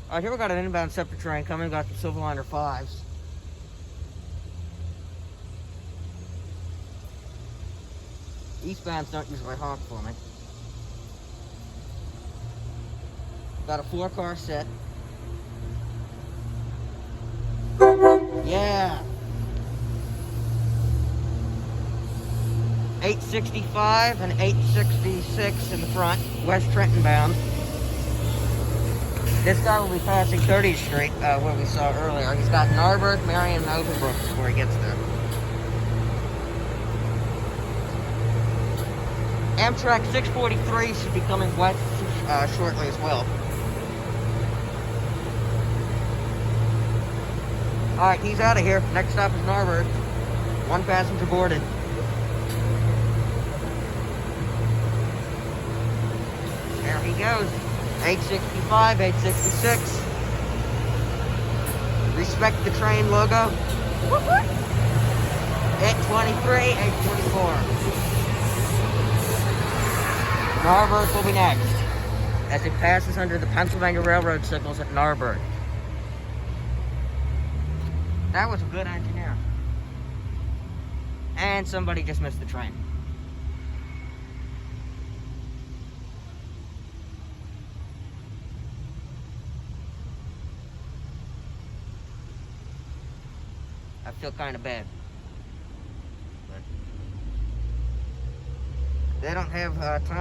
Alright, here we got an inbound Septa train coming. Got the Silverliner 5s. Eastbounds don't usually honk for me. Got a 4-car set. Yeah. 865 and 866 in the front, West Trenton bound. This guy will be passing 30th Street, where we saw earlier. He's got Narberth, Marion, and Overbrook before he gets there. Amtrak 643 should be coming west shortly as well. Alright, he's out of here. Next stop is Narberth. 1 passenger boarded. There he goes. 865, 866. Respect the train logo. 823, 824. Narberth will be next, as it passes under the Pennsylvania Railroad signals at Narberth. That was a good engineer. And somebody just missed the train. I feel kind of bad. But they don't have time.